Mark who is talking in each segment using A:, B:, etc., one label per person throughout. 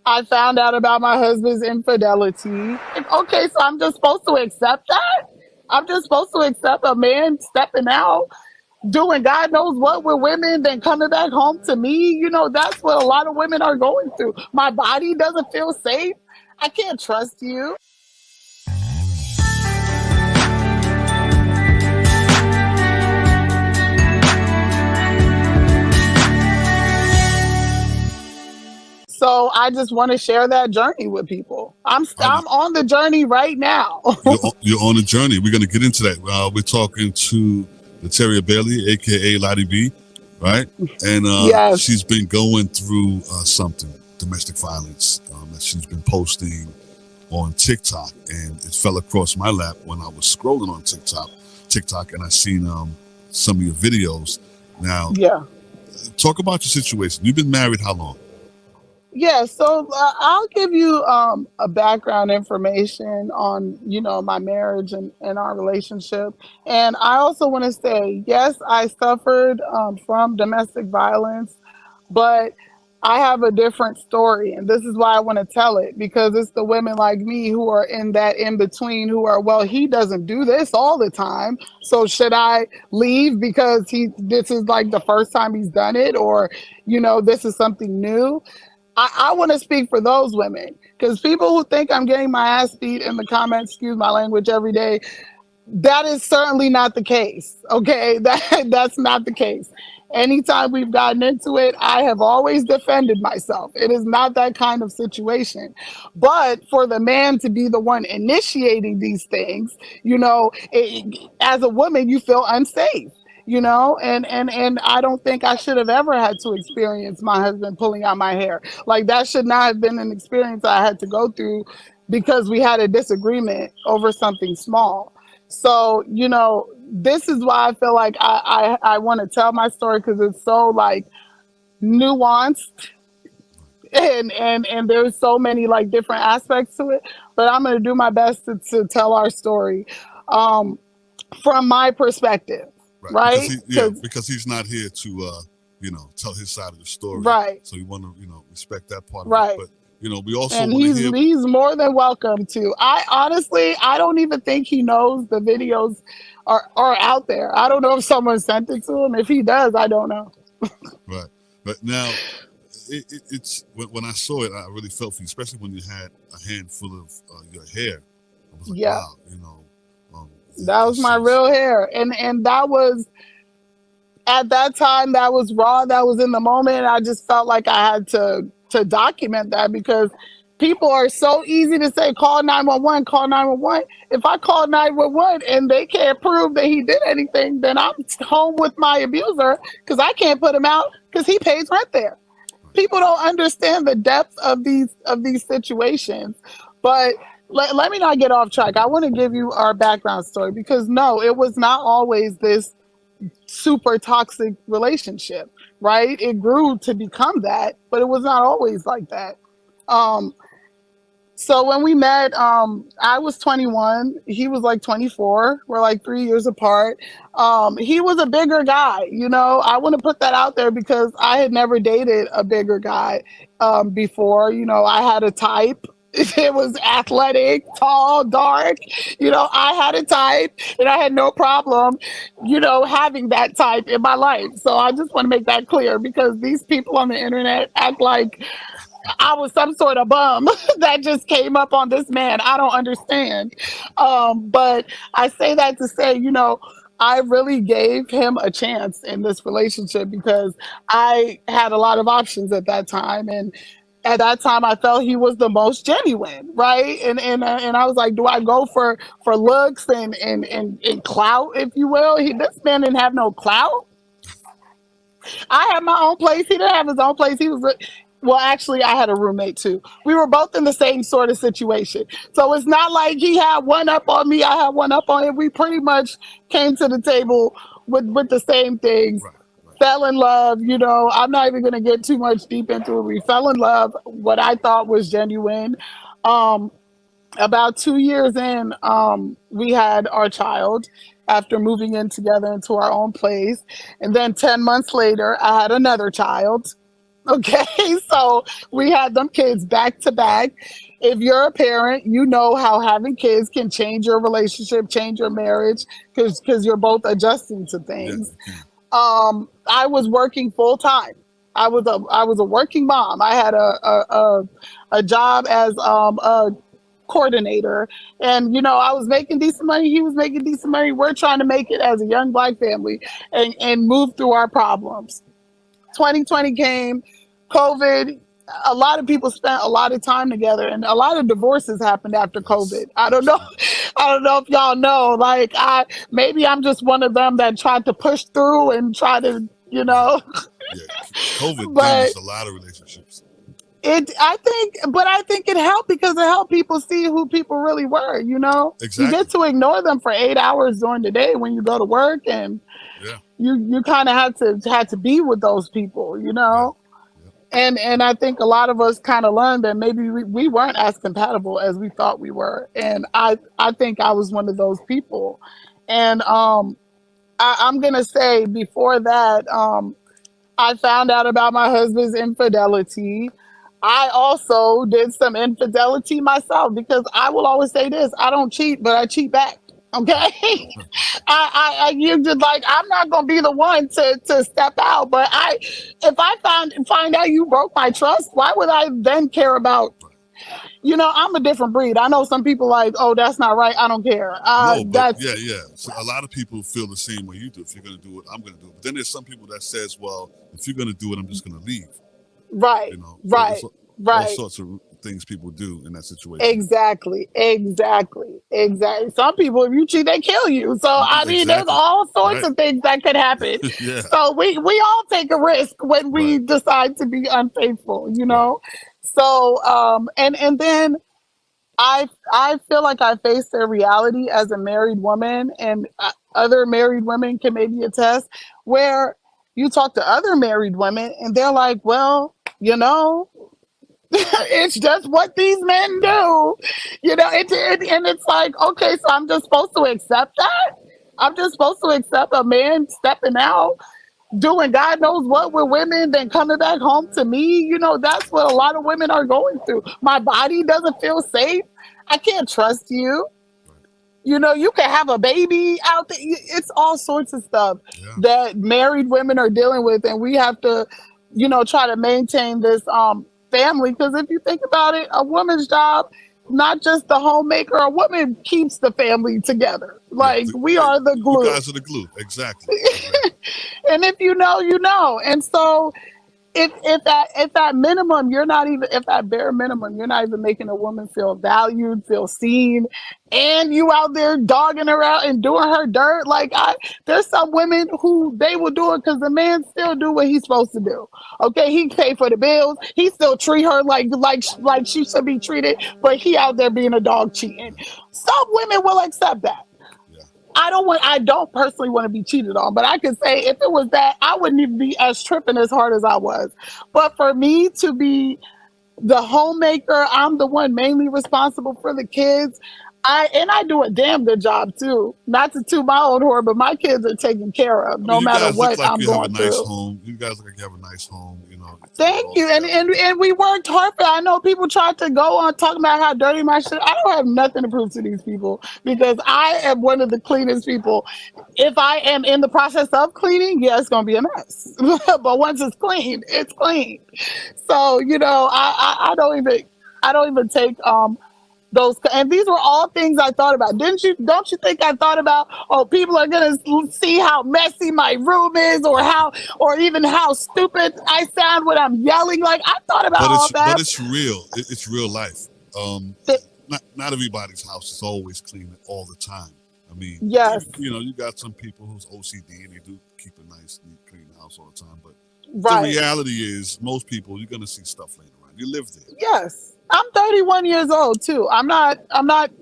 A: I found out about my husband's infidelity. Okay, so I'm just supposed to accept that? I'm just supposed to accept a man stepping out, doing God knows what with women, then coming back home to me? That's what a lot of women are going through. My body doesn't feel safe. I can't trust you. So I just want to share that journey with people.
B: I
A: I'm on the journey right now.
B: you're on a journey. We're going to get into that. We're talking to Lataria Bailey, aka Lottie B, right? And
A: Yes.
B: she's been going through something, domestic violence, that she's been posting on TikTok, and it fell across my lap when I was scrolling on TikTok, and I seen some of your videos. Now,
A: Yeah.
B: talk about your situation. You've been married how long?
A: Yeah, so I'll give you a background information on, my marriage and our relationship. And I also want to say, yes, I suffered from domestic violence, but I have a different story. And this is why I want to tell it, because it's the women like me who are in that in between who are, well, he doesn't do this all the time. So should I leave because this is like the first time he's done it, or, this is something new? I want to speak for those women, because people who think I'm getting my ass beat in the comments, excuse my language, every day, that is certainly not the case. Okay, that's not the case. Anytime we've gotten into it, I have always defended myself. It is not that kind of situation. But for the man to be the one initiating these things, as a woman, you feel unsafe. And I don't think I should have ever had to experience my husband pulling out my hair. Like, that should not have been an experience I had to go through because we had a disagreement over something small. So, this is why I feel like I want to tell my story, because it's so like nuanced, and there's so many like different aspects to it. But I'm going to do my best to tell our story um, from my perspective,
B: Right, because
A: right? Because
B: because he's not here to tell his side of the story.
A: right,
B: So you want to respect that part of it.
A: right.
B: But we also
A: And
B: want to
A: he's
B: hear.
A: he's more than welcome to. I honestly, I don't even think he knows the videos are out there. I don't know if someone sent it to him. If he does, I don't know.
B: Right, but now it's when I saw it, I really felt for you, especially when you had a handful of your hair. I was like,
A: Yeah,
B: wow,
A: that was
B: this
A: my
B: is
A: real hair, and that was at that time, that was raw, that was in the moment. I just felt like I had to document that, because people are so easy to say call 911, call 911. If I call 911 and they can't prove that he did anything, then I'm home with my abuser, because I can't put him out because he pays rent there. People don't understand the depth of these situations. But let me not get off track. I want to give you our background story, because no, it was not always this super toxic relationship, right? It grew to become that, but it was not always like that. Um, so when we met, I was 21, he was like 24. We're like 3 years apart. He was a bigger guy, I want to put that out there, because I had never dated a bigger guy before. I had a type. It was athletic, tall, dark. I had a type, and I had no problem, having that type in my life. So I just want to make that clear, because these people on the internet act like I was some sort of bum that just came up on this man. I don't understand. But I say that to say, I really gave him a chance in this relationship, because I had a lot of options at that time. And at that time, I felt he was the most genuine, right? And I was like, do I go for looks and clout, if you will? This man didn't have no clout. I had my own place. He didn't have his own place. Well, actually, I had a roommate too. We were both in the same sort of situation. So it's not like he had one up on me, I had one up on him. We pretty much came to the table with the same things.
B: right, right.
A: Fell in love, I'm not even going to get too much deep into it. We fell in love, what I thought was genuine. Um, about 2 years in, we had our child after moving in together into our own place. And then 10 months later, I had another child. Okay, so we had them kids back to back. If you're a parent, you know how having kids can change your relationship, change your marriage, because you're both adjusting to
B: Yeah,
A: things.
B: you can.
A: I was working full time. I was a working mom. I had a job as a coordinator, and I was making decent money. He was making decent money. We're trying to make it as a young black family and move through our problems. 2020 came, COVID. A lot of people spent a lot of time together, and a lot of divorces happened after
B: Yes,
A: COVID. I don't know.
B: absolutely.
A: I don't know if y'all know. Like, maybe I'm just one of them that tried to push through and try to,
B: Yeah, yeah. COVID
A: but
B: damaged a lot of relationships.
A: I think it helped because it helped people see who people really were. You get
B: Exactly.
A: to ignore them for 8 hours during the day when you go to work, and
B: Yeah,
A: you kind of had to be with those people.
B: yeah, yeah.
A: And I think a lot of us kind of learned that maybe we weren't as compatible as we thought we were. And I think I was one of those people. And I'm gonna say before that, I found out about my husband's infidelity. I also did some infidelity myself because I will always say this: I don't cheat, but I cheat back. Okay, you just like I'm not gonna be the one to step out, but if I find out you broke my trust, why would I then care about?
B: Right.
A: I'm a different breed. I know some people like, oh, that's not right. I don't care.
B: No, but
A: That's
B: yeah, yeah. So a lot of people feel the same way you do. If you're going to do it, I'm going to do it. But then there's some people that says, well, if you're going to do it, I'm just going to leave.
A: right,
B: You know, so it's
A: right,
B: all
A: right.
B: sorts of things people do in that situation.
A: Exactly, exactly, exactly. Some people, if you cheat, they kill you. So I mean, there's
B: Exactly.
A: all sorts
B: Right.
A: of things that could happen.
B: Yeah.
A: So we all take a risk when
B: Right.
A: we decide to be unfaithful.
B: Right.
A: So and then I feel like I faced a reality as a married woman, and other married women can maybe attest, where you talk to other married women and they're like, well, it's just what these men do. And it's like, okay, so I'm just supposed to accept that? I'm just supposed to accept a man stepping out, doing God knows what with women, then coming back home to me? That's what a lot of women are going through. My body doesn't feel safe. I can't trust you.
B: Right.
A: You can have a baby out there. It's all sorts of stuff
B: Yeah.
A: that married women are dealing with, and we have to, try to maintain this family. Because if you think about it, a woman's job, not just the homemaker, a woman keeps the family together.
B: Yeah.
A: Like, we
B: Yeah.
A: are the
B: You
A: glue.
B: guys are the glue. Exactly. Exactly.
A: And if you know, you know. And so if that minimum, you're not even if that bare minimum, you're not even making a woman feel valued, feel seen, and you out there dogging her out and doing her dirt. Like, there's some women who they will do it because the man still do what he's supposed to do. Okay, he pay for the bills, he still treat her like she should be treated, but he out there being a dog cheating. Some women will accept that.
B: Yeah.
A: I don't personally want to be cheated on, but I could say if it was that, I wouldn't even be as tripping as hard as I was. But for me to be the homemaker, I'm the one mainly responsible for the kids. I do a damn good job too. Not to toot my own horn, but my kids are taken care of
B: I mean,
A: no
B: you
A: matter
B: guys look
A: what
B: like
A: I'm
B: you have a
A: going
B: nice
A: through.
B: home. You guys look like you have a nice home. You got it
A: Thank
B: all
A: you. And,
B: together.
A: and and we worked hard for it. I know people tried to go on talking about how dirty my shit. I don't have nothing to prove to these people because I am one of the cleanest people. If I am in the process of cleaning, yeah, it's gonna be a mess. But once it's clean, it's clean. So I don't even take those, and these were all things I thought about. Don't you think I thought about, oh, people are gonna see how messy my room is, or even how stupid I sound when I'm yelling? Like, I thought about
B: But
A: all
B: but
A: that.
B: it's real. It's real life. Um,
A: Th-
B: not everybody's house is always clean all the time. I mean,
A: yes,
B: you got some people who's OCD and they do keep a nice, neat, clean house all the time. But the
A: right.
B: reality is, most people you're gonna see stuff laying around. You live there.
A: Yes. I'm 31 years old too. I'm not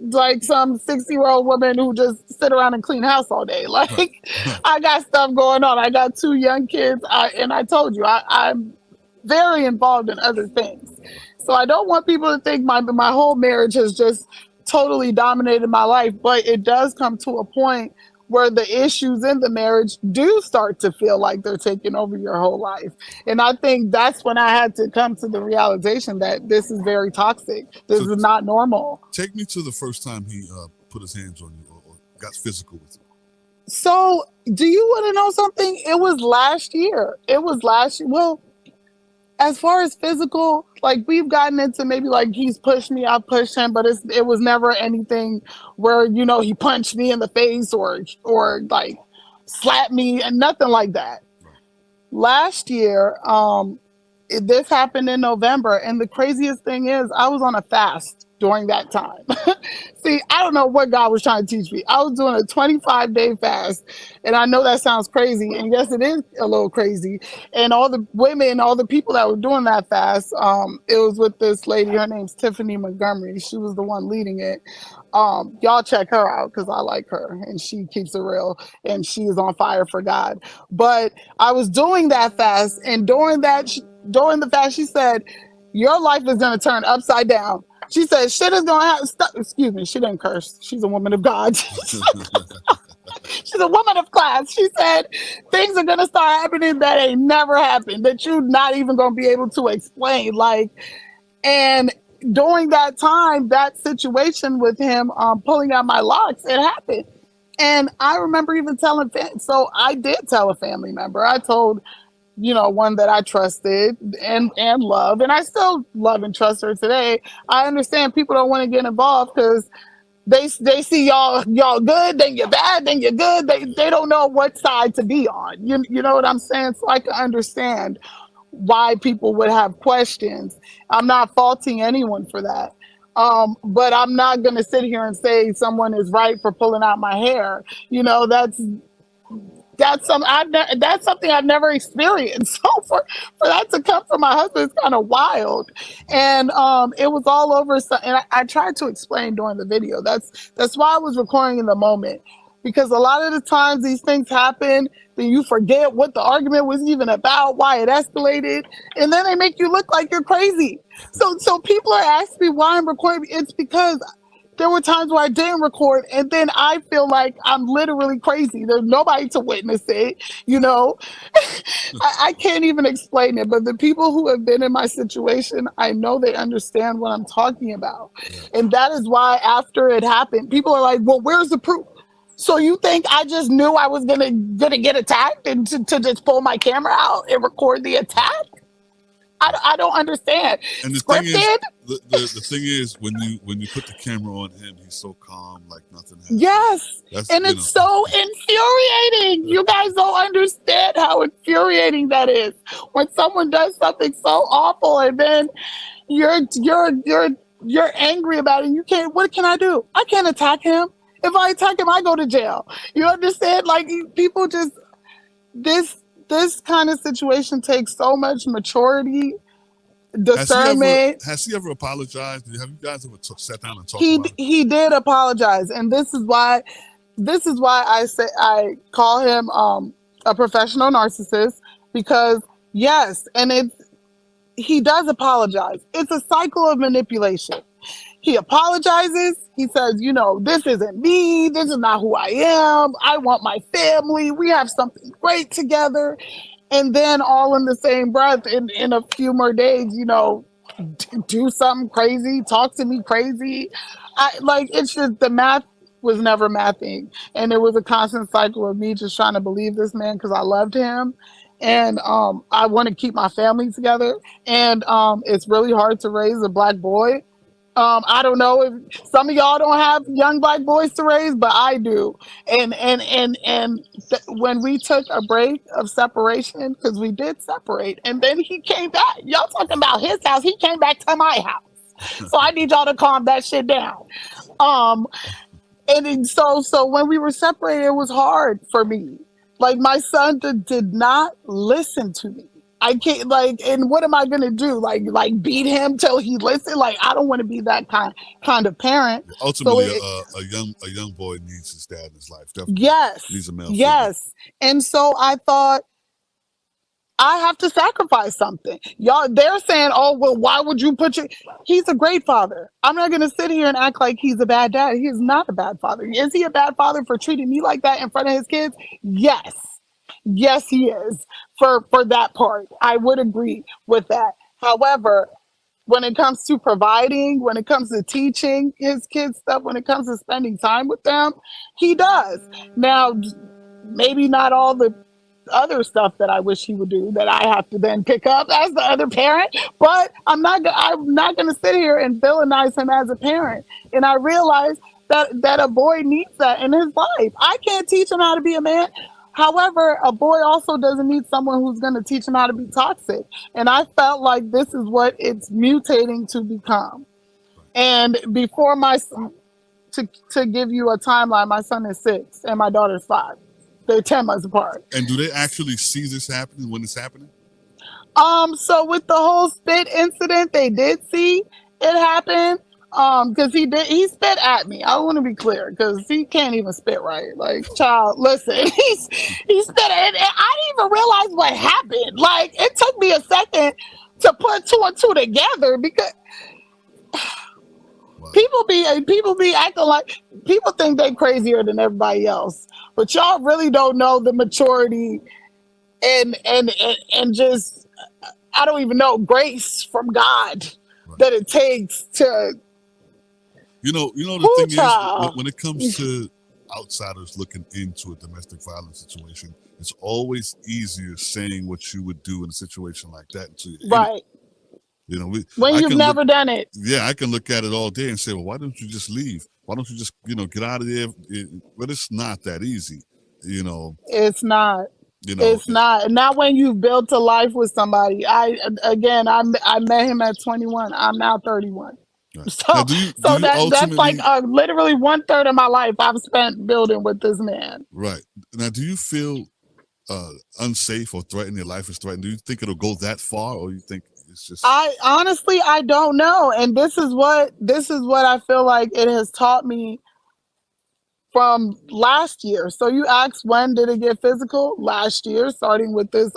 A: like some 60-year-old woman who just sit around and clean house all day. Like,
B: Right. Right.
A: I got stuff going on. I got two young kids. And I told you, I'm very involved in other things.
B: Right.
A: So I don't want people to think my whole marriage has just totally dominated my life, but it does come to a point where the issues in the marriage do start to feel like they're taking over your whole life. And I think that's when I had to come to the realization that this is very toxic. This
B: So
A: is not normal.
B: take me to the first time he put his hands on you or got physical with you.
A: So, do you want to know something? It was last year. It was last year. Well, as far as physical, like we've gotten into maybe like he's pushed me, I've pushed him, but it was never anything where he punched me in the face or like slapped me and nothing like that.
B: Right.
A: Last year, this happened in November, and the craziest thing is I was on a fast during that time. See, I don't know what God was trying to teach me. I was doing a 25-day fast, and I know that sounds crazy, and yes, it is a little crazy. And all the women, all the people that were doing that fast, it was with this lady. Her name's Tiffany Montgomery. She was the one leading it. Y'all check her out because I like her, and she keeps it real, and she is on fire for God. But I was doing that fast, and during the fast, she said, "Your life is going to turn upside down." She said, "Shit is going to happen." Excuse me, she didn't curse. She's a woman of God. She's a woman of class. She said, "Things are going to start happening that ain't never happened, that you're not even going to be able to explain." And during that time, that situation with him pulling out my locks, it happened. And I remember even so I did tell a family member. I told one that I trusted and love, and I still love and trust her today. I understand people don't want to get involved because they see y'all good, then you're bad, then you're good. They don't know what side to be on. You know what I'm saying? So I can understand why people would have questions. I'm not faulting anyone for that. But I'm not going to sit here and say someone is right for pulling out my hair. That's something I've never experienced. So for that to come from my husband is kind of wild. And it was all over. And I tried to explain during the video. That's why I was recording in the moment, because a lot of the times these things happen, then you forget what the argument was even about, why it escalated, and then they make you look like you're crazy. So people are asking me why I'm recording. It's because there were times where I didn't record, and then I feel like I'm literally crazy. There's nobody to witness it. I can't even explain it, but the people who have been in my situation, I know they understand what I'm talking about. And that is why after it happened, people are like, "Well, where's the proof?" So you think I just knew I was gonna get attacked and to just pull my camera out and record the attack? I don't understand.
B: And the thing is,
A: Scripted?
B: the thing is, when you put the camera on him, he's so calm, like nothing happened.
A: Yes.
B: That's,
A: And it's so infuriating. You guys don't understand how infuriating that is. When someone does something so awful and then you're angry about it. You can't. What can I do? I can't attack him. If I attack him, I go to jail. You understand? Like people just this kind of situation takes so much maturity, discernment.
B: Has he ever apologized? Have you guys ever sat down and talked about it?
A: He did apologize, and this is why I say I call him a professional narcissist, because yes, and he does apologize. It's a cycle of manipulation. He apologizes. He says, "This isn't me. This is not who I am. I want my family. We have something great together." And then all in the same breath, in a few more days, do something crazy, talk to me crazy. It's just the math was never mathing. And it was a constant cycle of me just trying to believe this man because I loved him. And I want to keep my family together. And it's really hard to raise a Black boy. I don't know if some of y'all don't have young Black boys to raise, but I do. And when we took a break of separation, because we did separate, and then he came back. Y'all talking about his house? He came back to my house. So I need y'all to calm that shit down. So when we were separated, it was hard for me. Like my son did not listen to me. I can't and what am I gonna do? Like beat him till he listen? Like I don't want to be that kind of parent.
B: Ultimately, a young boy needs his dad in his life. Definitely.
A: Yes.
B: Needs a male
A: yes.
B: figure.
A: And so I thought I have to sacrifice something. Y'all, they're saying, oh, well, why would you put your. He's a great father. I'm not going to sit here and act like he's a bad dad. He is not a bad father. Is he a bad father for treating me like that in front of his kids? Yes. Yes, he is for that part. I would agree with that. However, when it comes to providing, when it comes to teaching his kids stuff, when it comes to spending time with them, he does. Now, maybe not all the other stuff that I wish he would do that I have to then pick up as the other parent, but I'm not going to sit here and villainize him as a parent. And I realize that a boy needs that in his life. I can't teach him how to be a man. However, a boy also doesn't need someone who's going to teach him how to be toxic. And I felt like this is what it's mutating to become. And before to give you a timeline, my son is 6 and my daughter's 5. They're 10 months apart.
B: And do they actually see this happening when it's happening?
A: So with the whole spit incident, they did see it happen. Because he spit at me. I want to be clear, because he can't even spit right. Like, child, listen, he spit and I didn't even realize what happened. Like, it took me a second to put 2 and 2 together, because
B: Wow.
A: people be acting like, people think they crazier than everybody else, but y'all really don't know the maturity and just, I don't even know, grace from God that it takes to.
B: You know the
A: Ooh,
B: thing
A: child.
B: is, when it comes to outsiders looking into a domestic violence situation, it's always easier saying what you would do in a situation like that until you're in it.
A: Right.
B: You know,
A: When you've never done it.
B: Yeah, I can look at it all day and say, well, why don't you just leave? Why don't you just, get out of there? But it's not that easy,
A: It's not.
B: you know.
A: It's not when you've built a life with somebody. I met him at 21. I'm now 31.
B: Right.
A: So
B: Now, do you
A: that's like
B: ultimately,
A: literally 1/3 of my life I've spent building with this man.
B: right. Now, do you feel unsafe or threatened? Your life is threatened. Do you think it'll go that far, or you think it's just?
A: I honestly, I don't know, and this is what I feel like it has taught me from last year. So you asked, when did it get physical? Last year, starting with this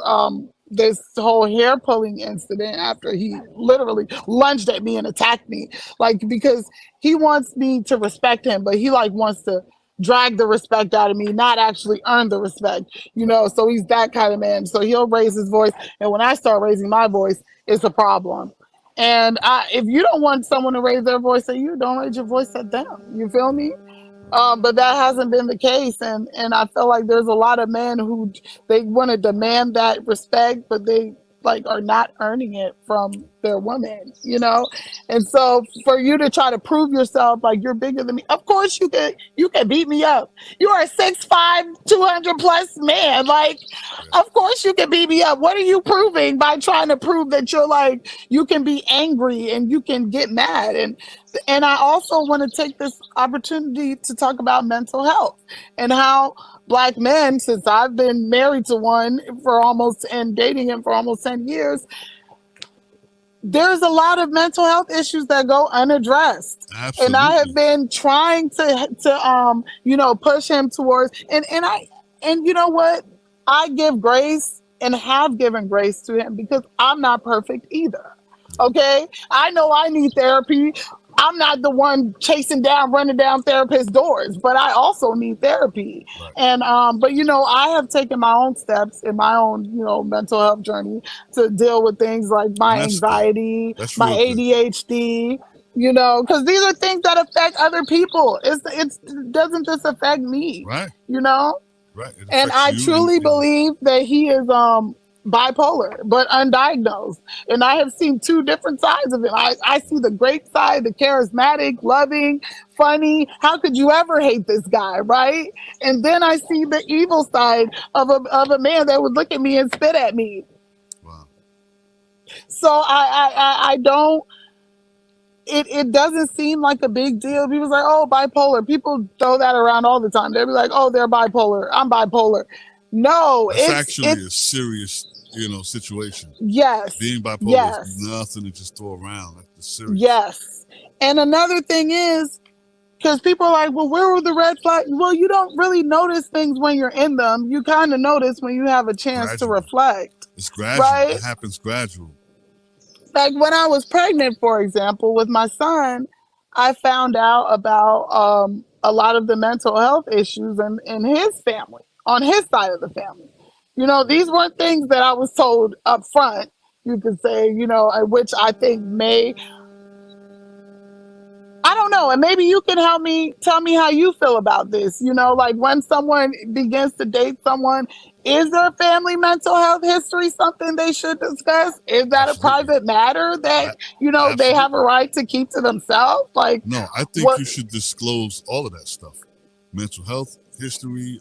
A: whole hair pulling incident after he literally lunged at me and attacked me, like, because he wants me to respect him, but he like wants to drag the respect out of me, not actually earn the respect, so he's that kind of man. So he'll raise his voice, and when I start raising my voice, it's a problem. And if you don't want someone to raise their voice at you, don't raise your voice at them. You feel me? But that hasn't been the case, and I feel like there's a lot of men who they want to demand that respect, but they like are not earning it from their women, And so for you to try to prove yourself like you're bigger than me, of course you can beat me up. You are a 6'5", 200+ man. Like, of course you can beat me up. What are you proving by trying to prove that you're like, you can be angry and you can get mad? And I also want to take this opportunity to talk about mental health and how Black men, since I've been married to one and dating him for almost 10 years, there's a lot of mental health issues that go unaddressed.
B: Absolutely.
A: And I have been trying to push him towards, and you know what? I give grace and have given grace to him because I'm not perfect either. Okay? I know I need therapy. I'm not the one running down therapist doors, but I also need therapy.
B: Right.
A: And but I have taken my own steps in my own mental health journey to deal with things like my anxiety, my ADHD. Because these are things that affect other people. It doesn't just affect me.
B: Right. Right.
A: And I truly believe that he is bipolar, but undiagnosed. And I have seen 2 different sides of him. I see the great side, the charismatic, loving, funny. How could you ever hate this guy, right? And then I see the evil side of a man that would look at me and spit at me.
B: Wow.
A: So I don't. It doesn't seem like a big deal. People's like, oh, bipolar. People throw that around all the time. They'll be like, oh, they're bipolar. I'm bipolar. No,
B: it's actually a serious, situation.
A: Yes.
B: Being bipolar is nothing to just throw around. That's serious.
A: Yes. And another thing is, because people are like, well, where were the red flags? Well, you don't really notice things when you're in them. You kind of notice when you have a chance to reflect.
B: It's gradual.
A: right?
B: It happens gradual.
A: Like when I was pregnant, for example, with my son, I found out about a lot of the mental health issues in his family, on his side of the family. You know, these weren't things that I was told up front, you could say, you know, which I think may, I don't know, and maybe you can help me tell me how you feel about this. You know, like when someone begins to date someone, is their family mental health history something they should discuss? Is that a
B: Absolutely.
A: private matter
B: I,
A: that, you know, they have a
B: absolutely.
A: right to keep to themselves? Like
B: No, I think
A: what
B: you should disclose all of that stuff. Mental health history,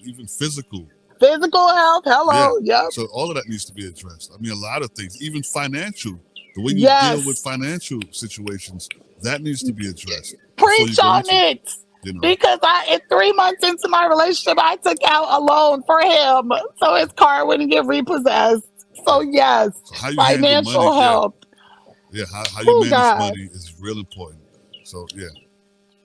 B: even physical.
A: physical health?
B: Yeah.
A: Hello. Yep.
B: So all of that needs to be addressed. I mean, a lot of things, even financial, the way you deal with
A: Yes.
B: financial situations, that needs to be addressed before you
A: Preach
B: go
A: on
B: into it.
A: it.
B: You know.
A: Because in 3 months into my relationship, I took out a loan for him so his car wouldn't get repossessed. So
B: Yeah.
A: yes,
B: So how you handle money,
A: financial
B: yeah,
A: health.
B: yeah. How you
A: Oh
B: manage
A: God.
B: money is real important. So yeah,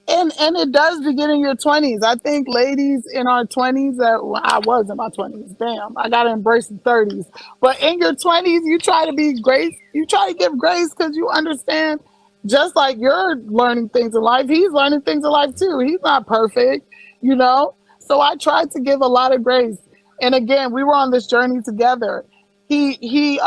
A: And it does begin in your 20s. I think ladies in our 20s, well, I was in my 20s. Damn, I gotta embrace the 30s. But in your 20s, you try to be grace. You try to give grace because you understand. Just like you're learning things in life, he's learning things in life too. He's not perfect, you know. So I tried to give a lot of grace. And again, we were on this journey together. He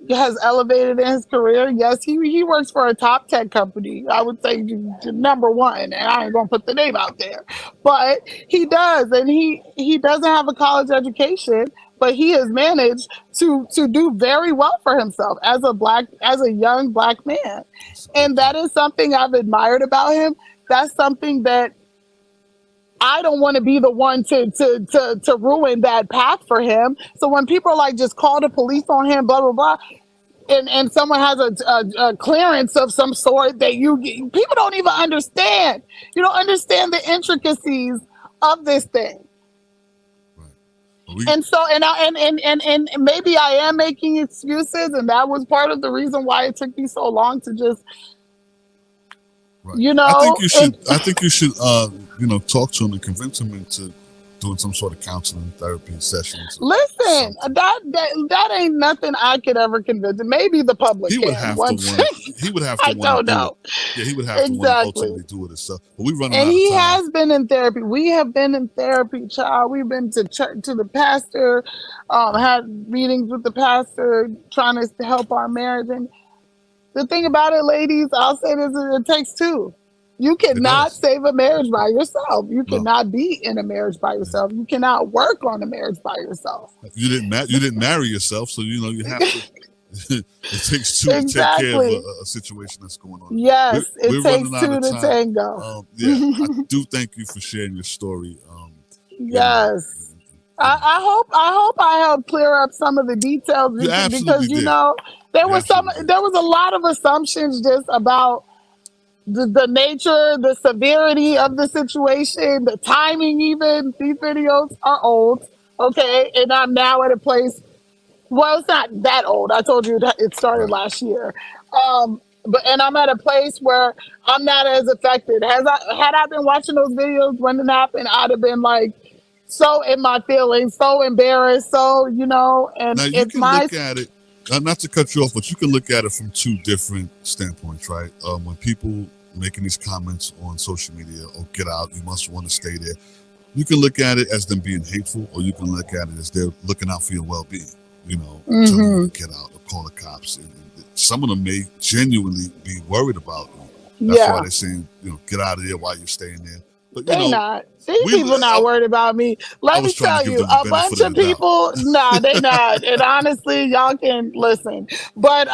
A: has elevated in his career. Yes, he works for a top tech company. I would say number one, and I ain't gonna put the name out there, but he does, and he doesn't have a college education, but he has managed to do very well for himself as a young black man,
B: that's a good
A: and that
B: thing.
A: is something I've admired about him. That's something that I don't want to be the one to ruin that path for him. So when people are like, just call the police on him, blah blah blah, and someone has a clearance of some sort that people don't even understand. You don't understand the intricacies of this thing.
B: Right. But we
A: And so and maybe I am making excuses, and that was part of the reason why it took me so long to just,
B: right.
A: you
B: I think
A: know,
B: you should.
A: and
B: I think you should. Talk to him and convince him into doing some sort of counseling, therapy sessions, or
A: listen,
B: something.
A: that ain't nothing I could ever convince him. Maybe the public
B: He would
A: can
B: have to
A: once.
B: want to. He would have to
A: I
B: want to
A: don't
B: do it.
A: know.
B: Yeah, he would have to want to
A: Exactly.
B: ultimately do it himself. But we're running
A: And
B: out of
A: he
B: time.
A: has been in therapy. We have been in therapy, child. We've been to church, to the pastor, had meetings with the pastor, trying to help our marriage. And the thing about it, ladies, I'll say this: it takes two. You
B: It
A: cannot
B: does.
A: save a marriage by yourself. You
B: No,
A: cannot be in a marriage by
B: yeah.
A: yourself. You cannot work on a marriage by yourself.
B: You didn't marry yourself, so you have to. It takes two to take care of
A: Exactly.
B: a situation that's going on.
A: Yes, it
B: We're
A: takes
B: running out
A: two
B: of
A: to
B: time.
A: tango.
B: Yeah, I do thank you for sharing your story. You know,
A: Yes.
B: you know,
A: I hope I helped clear up some of the details
B: you absolutely
A: because you
B: did.
A: know
B: You absolutely did.
A: there was a lot of assumptions just about the nature, the severity of the situation, the timing. Even these videos are old, okay, and I'm now at a place. Well, it's not that old. I told you that it started
B: Right.
A: last year. But and I'm at a place where I'm not as affected. Had I been watching those videos when it happened, I'd have been like so in my feelings, so embarrassed, so and
B: Now you
A: it's
B: can
A: my
B: look at it, not to cut you off, but you can look at it from two different standpoints, right? When people making these comments on social media, "Oh, get out! You must want to stay there." You can look at it as them being hateful, or you can look at it as they're looking out for your well-being. Telling you
A: hmm
B: to get out or call the cops. And some of them may genuinely be worried about you. That's why
A: yeah.
B: they're saying, get out of there while you're staying there. But
A: They not. These
B: we
A: people not worried about me.
B: I
A: Let me
B: was trying to
A: tell
B: give
A: you,
B: them the
A: a
B: benefit
A: bunch
B: of
A: of
B: the doubt.
A: people, nah, they not. And honestly, y'all can listen. But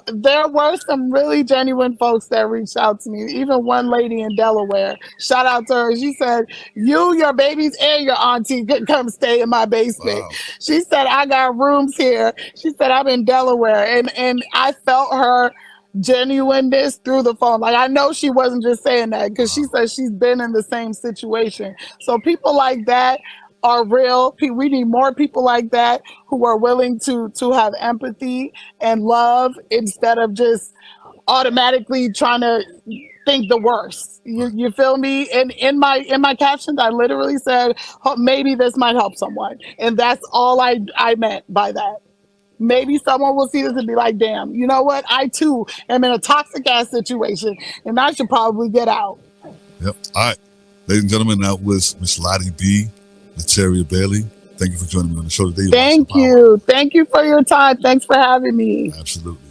A: there were some really genuine folks that reached out to me. Even one lady in Delaware. Shout out to her. She said, "You, your babies, and your auntie could come stay in my basement."
B: Wow.
A: She said, "I got rooms here." She said, "I'm in Delaware," and I felt her genuineness through the phone. Like I know she wasn't just saying that because she
B: Wow.
A: said she's been in the same situation. So people like that are real. We need more people like that who are willing to have empathy and love instead of just automatically trying to think the worst. You
B: Right.
A: you feel me? And in my captions, I literally said, "Maybe this might help someone," and that's all I meant by that. maybe someone will see this and be like, damn, you know what? I too am in a toxic ass situation and I should probably get out.
B: Yep. All right. Ladies and gentlemen, that was Miss Lottie B, Materia Bailey. Thank you for joining me on the show today.
A: Thank you. Thank you for your time. Thanks for having me.
B: Absolutely.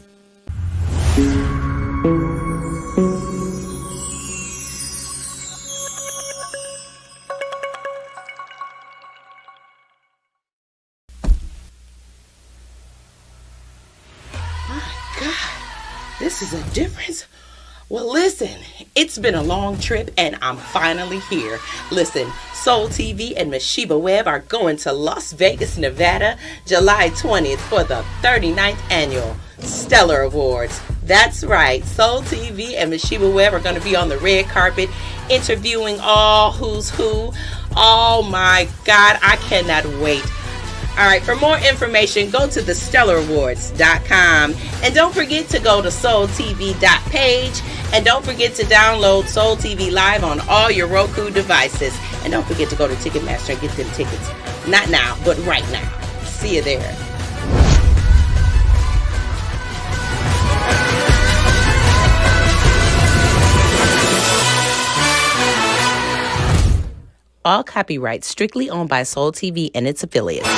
C: This is a difference. Well, listen, it's been a long trip and I'm finally here. Listen, Soul TV and Meshiba Web are going to Las Vegas, Nevada, July 20th for the 39th annual Stellar Awards. That's right, Soul TV and Meshiba Web are going to be on the red carpet interviewing all who's who. Oh my God, I cannot wait. All right, for more information, go to thestellarawards.com. And don't forget to go to soultv.page. And don't forget to download Soul TV Live on all your Roku devices. And don't forget to go to Ticketmaster and get them tickets. Not now, but right now. See you there. All copyrights strictly owned by Soul TV and its affiliates.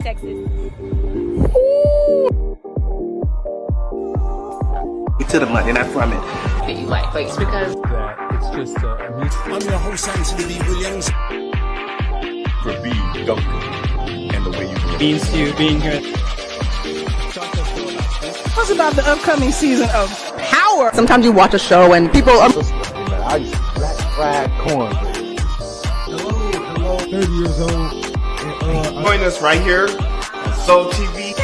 D: Texas.
E: To the money, not from it.
D: That you like place because
F: that it's just
G: I'm your host, Anthony B. Williams.
H: For being Duncan and the way you
F: means to being here.
A: What's about the upcoming season of Power?
C: Sometimes you watch a show and people are...
H: I used to black fried cornbread.
G: Hello, 30 years old.
E: Join us right here, Soul TV.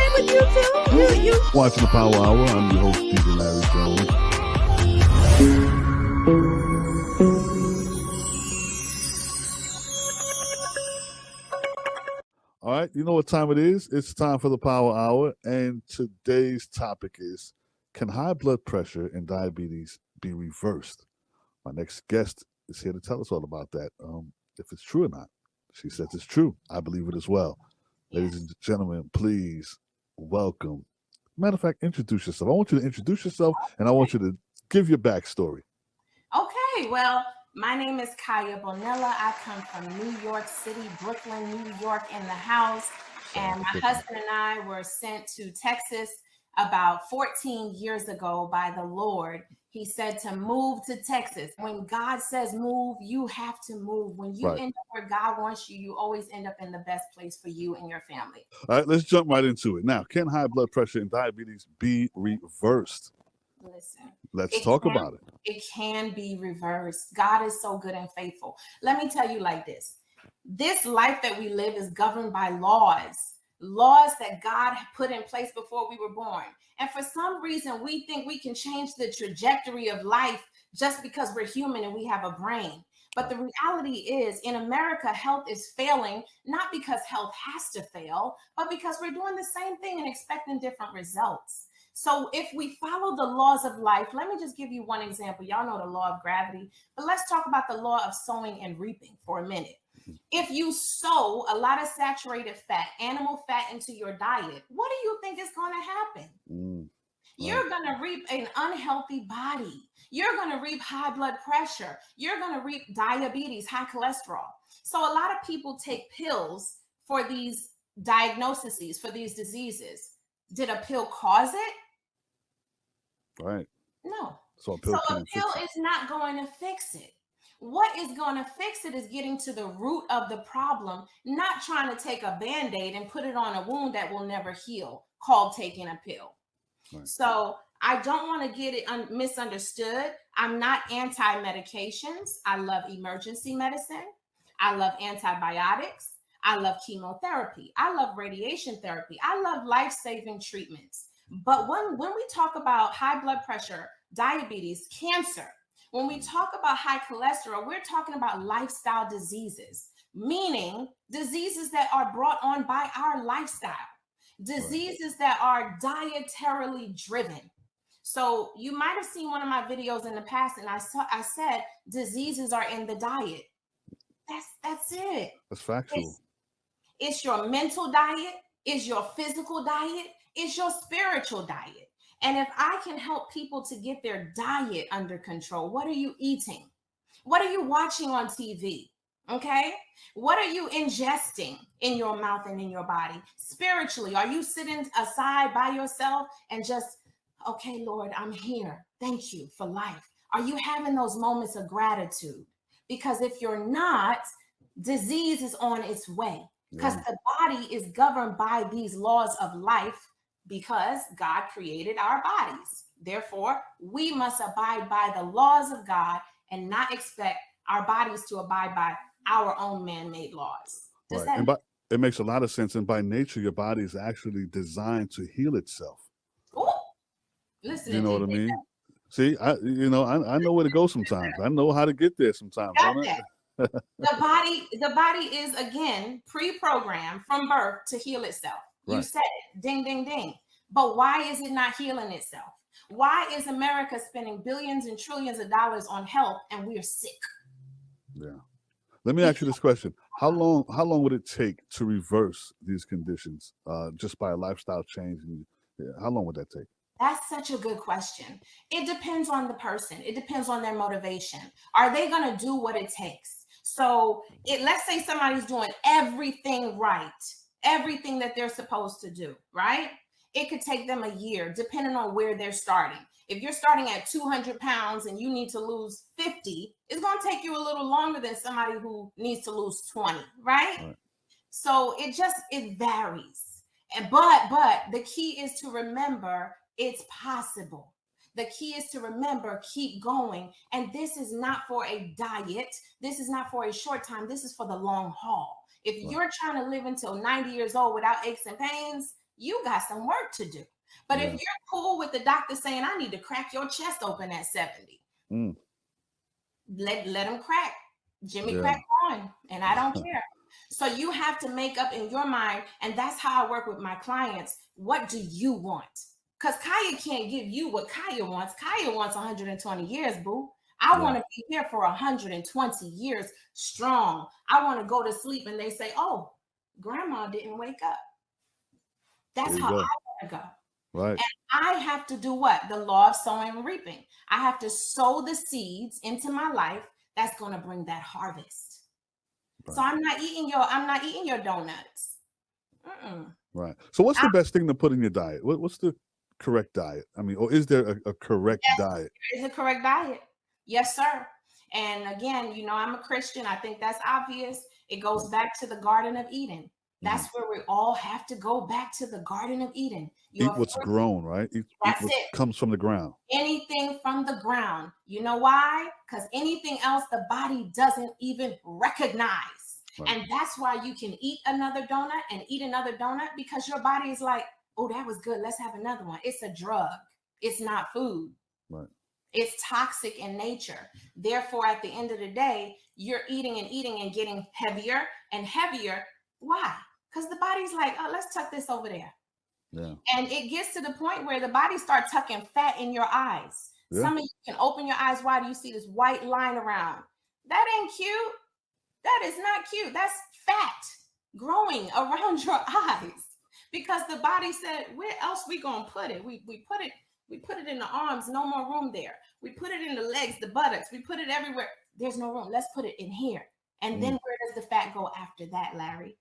B: Watching the Power Hour. I'm your host, DJ Larry Jones. All right, you know what time it is? It's time for the Power Hour, and today's topic is, can high blood pressure and diabetes be reversed? My next guest is here to tell us all about that, if it's true or not. She says it's true. I believe it as well. Ladies and gentlemen, please welcome. Matter of fact, introduce yourself. I want you to introduce yourself, and I want you to give your backstory.
I: Okay, well, my name is Kaya Bonilla. I come from New York City, Brooklyn, New York in the house. And my husband and I were sent to Texas about 14 years ago by the Lord. He said to move to Texas. When God says move, you have to move. When you end up where God wants you, you always end up in the best place for you and your family.
B: All right, let's jump right into it. Now, can high blood pressure and diabetes be reversed?
I: Listen,
B: let's talk about it.
I: It can be reversed. God is so good and faithful. Let me tell you like this. This life that we live is governed by laws that God put in place before we were born. And for some reason, we think we can change the trajectory of life just because we're human and we have a brain. But the reality is, in America, health is failing, not because health has to fail, but because we're doing the same thing and expecting different results. So if we follow the laws of life, let me just give you one example. Y'all know the law of gravity, but let's talk about the law of sowing and reaping for a minute. If you sow a lot of saturated fat, animal fat into your diet, what do you think is going to happen? You're going to reap an unhealthy body. You're going to reap high blood pressure. You're going to reap diabetes, high cholesterol. So a lot of people take pills for these diagnoses, for these diseases. Did a pill cause it?
B: Right.
I: No.
B: So a pill
I: is not going to fix it. What is going to fix it is getting to the root of the problem, not trying to take a Band-Aid and put it on a wound that will never heal, called taking a pill. Right. So I don't want to get it misunderstood. I'm not anti-medications. I love emergency medicine. I love antibiotics. I love chemotherapy. I love radiation therapy. I love life-saving treatments. But when we talk about high blood pressure, diabetes, cancer, when we talk about high cholesterol, we're talking about lifestyle diseases, meaning diseases that are brought on by our lifestyle, diseases that are dietarily driven. So you might have seen one of my videos in the past, and I said diseases are in the diet. That's it.
B: That's factual.
I: It's your mental diet. Is your physical diet? Is your spiritual diet? And if I can help people to get their diet under control, what are you eating? What are you watching on TV? Okay. What are you ingesting in your mouth and in your body? Spiritually, are you sitting aside by yourself and just, okay, Lord, I'm here. Thank you for life. Are you having those moments of gratitude? Because if you're not, disease is on its way, because the body is governed by these laws of life, because God created our bodies. Therefore, we must abide by the laws of God and not expect our bodies to abide by our own man-made laws. Does that
B: it makes a lot of sense. And by nature, your body is actually designed to heal itself.
I: Ooh, listen,
B: you know what I mean? See, I know where to go sometimes. I know how to get there sometimes. Don't I?
I: The body is, again, pre-programmed from birth to heal itself. Right. You said it, ding, ding, ding. But why is it not healing itself? Why is America spending billions and trillions of dollars on health and we're sick?
B: Yeah. Let me ask you this question. How long would it take to reverse these conditions just by a lifestyle change? How long would that take?
I: That's such a good question. It depends on the person. It depends on their motivation. Are they going to do what it takes? So let's say somebody's doing everything right, everything that they're supposed to do, right? It could take them a year, depending on where they're starting. If you're starting at 200 pounds and you need to lose 50, it's going to take you a little longer than somebody who needs to lose 20, right? So it varies. But the key is to remember it's possible. The key is to remember, keep going. And this is not for a diet. This is not for a short time. This is for the long haul. If you're trying to live until 90 years old without aches and pains, you got some work to do. But if you're cool with the doctor saying, I need to crack your chest open at 70, let him crack. Jimmy crack on, and I don't care. So you have to make up in your mind, and that's how I work with my clients. What do you want? Because Kaya can't give you what Kaya wants. Kaya wants 120 years, boo. I want to be here for 120 years strong. I want to go to sleep and they say, oh, grandma didn't wake up. That's how I want to go.
B: Right.
I: And I have to do what? The law of sowing and reaping. I have to sow the seeds into my life that's going to bring that harvest. Right. So I'm not eating your donuts.
B: Right. So what's the best thing to put in your diet? What's the correct diet? I mean, or is there a correct diet?
I: There is a correct diet. Yes, sir. And again, I'm a Christian. I think that's obvious. It goes back to the Garden of Eden. That's where we all have to go back to the Garden of Eden.
B: Eat what's grown, right? Eat what comes from the ground.
I: Anything from the ground. You know why? Because anything else the body doesn't even recognize. Right. And that's why you can eat another donut and eat another donut, because your body is like, oh, that was good. Let's have another one. It's a drug. It's not food.
B: Right.
I: It's toxic in nature. Therefore, at the end of the day, you're eating and getting heavier and heavier. Why? Because the body's like, oh, let's tuck this over there.
B: Yeah.
I: And it gets to the point where the body starts tucking fat in your eyes. Yeah. Some of you can open your eyes wide. You see this white line around. That ain't cute. That is not cute. That's fat growing around your eyes. Because the body said, where else we gonna put it? We put it in the arms, no more room there. We put it in the legs, the buttocks. We put it everywhere. There's no room. Let's put it in here. And then where does the fat go after that, Larry?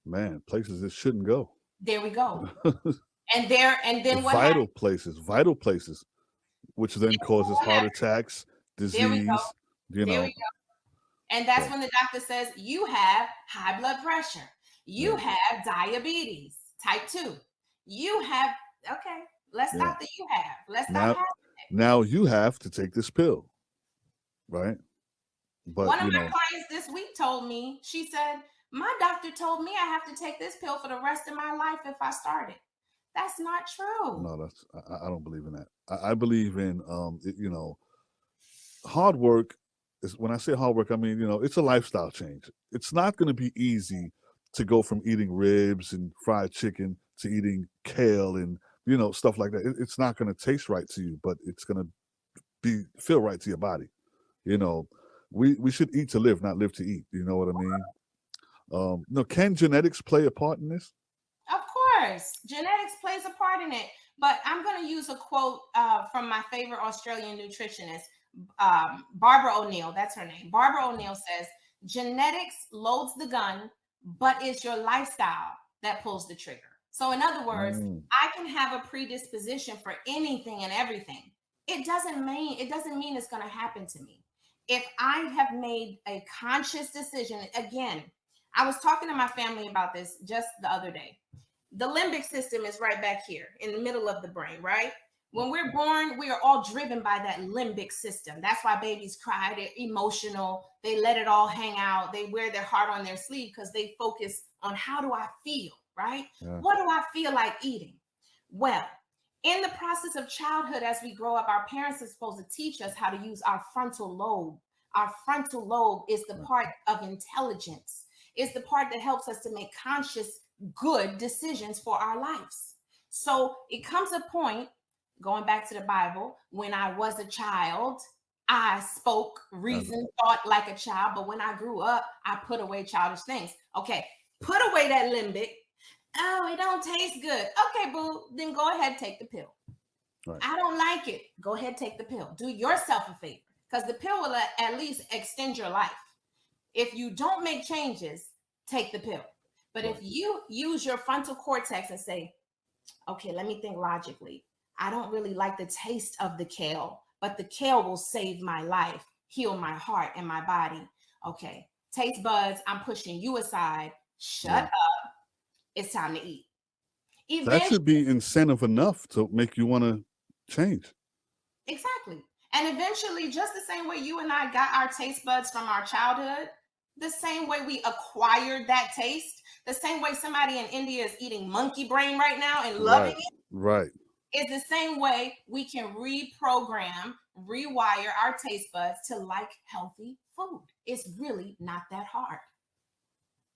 B: Man, places it shouldn't go.
I: There we go. and then what
B: vital places, which then causes heart attacks, disease.
I: There we go. And that's when the doctor says you have high blood pressure. You have diabetes, type 2. You have, okay, let's stop the you have. Let's stop
B: now you have to take this pill, right? But
I: one of my clients this week told me, she said, my doctor told me I have to take this pill for the rest of my life if I start it. That's not true.
B: No, I don't believe in that. I believe in, hard work. When I say hard work, I mean, it's a lifestyle change. It's not going to be easy to go from eating ribs and fried chicken to eating kale and, stuff like that. It's not going to taste right to you, but it's going to feel right to your body. We should eat to live, not live to eat. You know what I mean? No, can genetics play a part in this?
I: Of course, genetics plays a part in it. But I'm going to use a quote from my favorite Australian nutritionist, Barbara O'Neill. That's her name. Barbara O'Neill says, genetics loads the gun, but it's your lifestyle that pulls the trigger. So in other words, I can have a predisposition for anything and everything. It doesn't mean it's going to happen to me. If I have made a conscious decision, again, I was talking to my family about this just the other day. The limbic system is right back here in the middle of the brain, right? When we're born, we are all driven by that limbic system. That's why babies cry, they're emotional, they let it all hang out, they wear their heart on their sleeve because they focus on how do I feel, right? Yeah. What do I feel like eating? Well, in the process of childhood, as we grow up, our parents are supposed to teach us how to use our frontal lobe. Our frontal lobe is the part of intelligence. It's the part that helps us to make conscious, good decisions for our lives. So it comes a point, going back to the Bible, when I was a child, I spoke, reasoned, thought like a child. But when I grew up, I put away childish things. Okay, put away that limbic. Oh, it don't taste good. Okay, boo, then go ahead, take the pill. Right. I don't like it. Go ahead, take the pill. Do yourself a favor, because the pill will at least extend your life. If you don't make changes, take the pill. But if you use your frontal cortex and say, okay, let me think logically. I don't really like the taste of the kale, but the kale will save my life, heal my heart and my body. Okay, taste buds, I'm pushing you aside. Shut up. It's time to eat.
B: That should be incentive enough to make you want to change.
I: Exactly. And eventually, just the same way you and I got our taste buds from our childhood, the same way we acquired that taste, the same way somebody in India is eating monkey brain right now and loving it.
B: Right.
I: It's the same way we can reprogram, rewire our taste buds to like healthy food. It's really not that hard.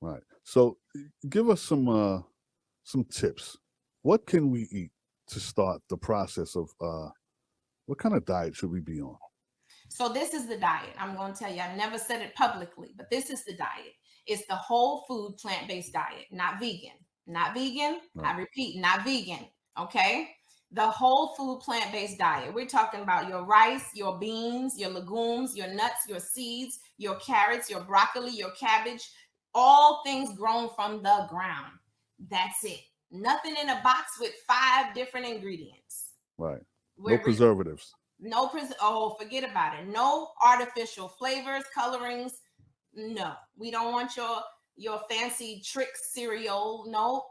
B: Right. So give us some tips. What can we eat to start the process of what kind of diet should we be on?
I: So this is the diet. I'm going to tell you, I've never said it publicly, but this is the diet. It's the whole food plant-based diet, not vegan. Not vegan. Right. I repeat, not vegan. Okay. The whole food plant-based diet. We're talking about your rice, your beans, your legumes, your nuts, your seeds, your carrots, your broccoli, your cabbage, all things grown from the ground. That's it. Nothing in a box with 5 different ingredients.
B: Right. No preservatives.
I: Forget about it. No artificial flavors, colorings. No, we don't want your fancy trick cereal. No.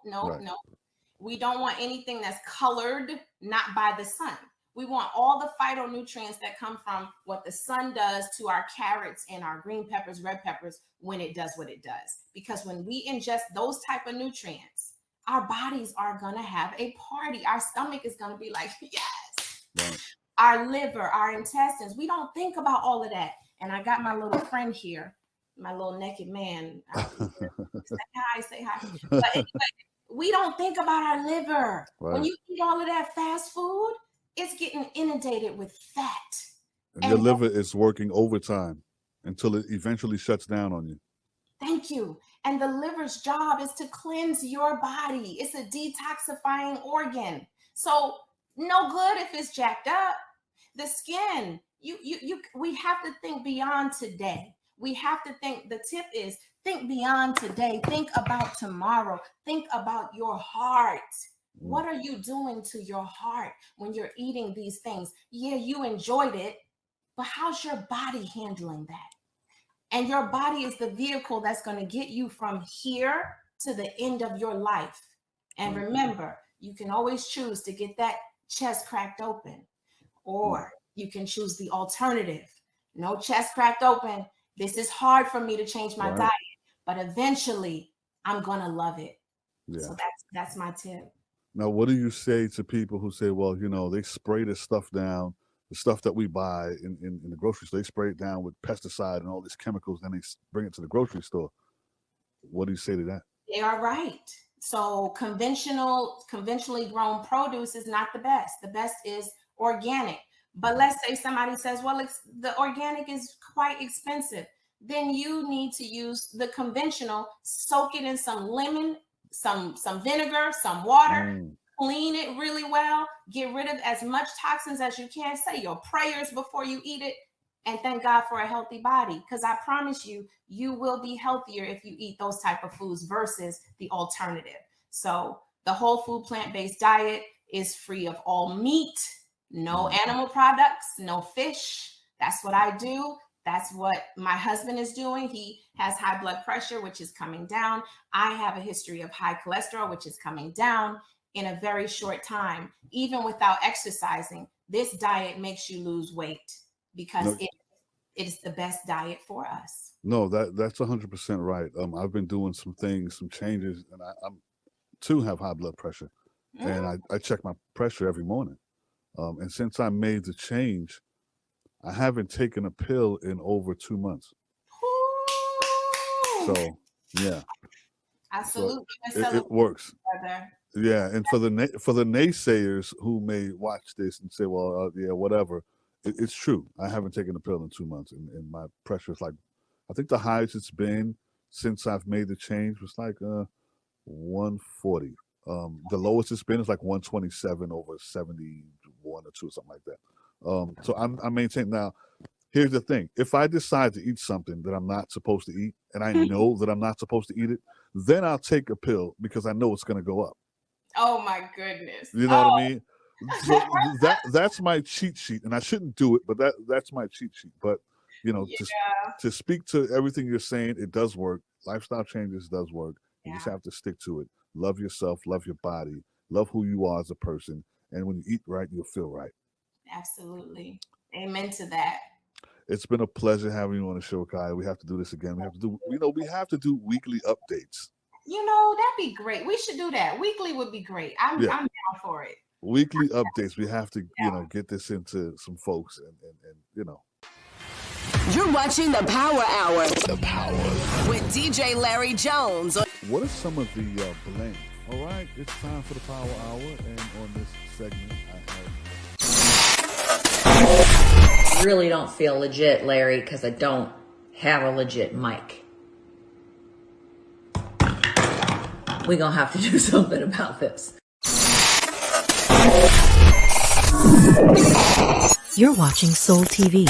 I: We don't want anything that's colored, not by the sun. We want all the phytonutrients that come from what the sun does to our carrots and our green peppers, red peppers, when it does what it does. Because when we ingest those type of nutrients, our bodies are going to have a party. Our stomach is going to be like, yes. Right. Our liver, our intestines. We don't think about all of that. And I got my little friend here, my little naked man. Say hi. But anyway, we don't think about our liver. Right. When you eat all of that fast food, it's getting inundated with fat.
B: And your liver is working overtime until it eventually shuts down on you.
I: Thank you. And the liver's job is to cleanse your body. It's a detoxifying organ. So no good if it's jacked up. The skin, we have to think beyond today. We have to think, the tip is think beyond today. Think about tomorrow. Think about your heart. What are you doing to your heart when you're eating these things? Yeah, you enjoyed it, but how's your body handling that? And your body is the vehicle that's going to get you from here to the end of your life. And remember, you can always choose to get that chest cracked open, or you can choose the alternative. No chest cracked open. This is hard for me to change my diet, but eventually I'm going to love it. Yeah. So that's my tip.
B: Now, what do you say to people who say, well, they spray this stuff down, the stuff that we buy in the grocery store, they spray it down with pesticide and all these chemicals, then they bring it to the grocery store. What do you say to that?
I: They are right. So conventionally grown produce is not the best. The best is organic. But let's say somebody says, well, the organic is quite expensive. then you need to use the conventional, soak it in some lemon, some vinegar, some water, clean it really well, get rid of as much toxins as you can, say your prayers before you eat it, and thank God for a healthy body. Because I promise you, you will be healthier if you eat those type of foods versus the alternative. So the whole food plant-based diet is free of all meat, no animal products, no fish. That's what I do. That's what my husband is doing. He has high blood pressure, which is coming down. I have a history of high cholesterol, which is coming down in a very short time. Even without exercising, this diet makes you lose weight because it is the best diet for us.
B: No, that's 100% right. I've been doing some things, some changes, and I'm too have high blood pressure, and I check my pressure every morning. And since I made the change, I haven't taken a pill in over 2 months.
I: Ooh.
B: So yeah,
I: absolutely,
B: it works.
I: Brother.
B: Yeah, and for the naysayers who may watch this and say, "Well, yeah, whatever," it's true. I haven't taken a pill in 2 months, and my pressure is like, I think the highest it's been since I've made the change was like 140. The lowest it's been is like 127 over 71 or 2, something like that. So I'm maintaining. Now, here's the thing: if I decide to eat something that I'm not supposed to eat, and I know that I'm not supposed to eat it, then I'll take a pill because I know it's going to go up.
I: Oh my goodness!
B: You know what I mean? So that's my cheat sheet, and I shouldn't do it, but that's my cheat sheet. But you know, to speak to everything you're saying, it does work. Lifestyle changes does work. You just have to stick to it. Love yourself, love your body, love who you are as a person, and when you eat right, you'll feel right.
I: Absolutely. Amen to that.
B: It's been a pleasure having you on the show, Kai. We have to do this again. We have to do weekly updates.
I: You know, that'd be great. We should do that. Weekly would be great. I'm down for it.
B: Weekly updates. We have to, get this into some folks and
J: You're watching the Power Hour. The Power with DJ Larry Jones.
B: What are some of the blame? All right, it's time for the Power Hour, and on this segment,
D: I really don't feel legit, Larry, because I don't have a legit mic. We're going to have to do something about this.
K: You're watching Soul TV.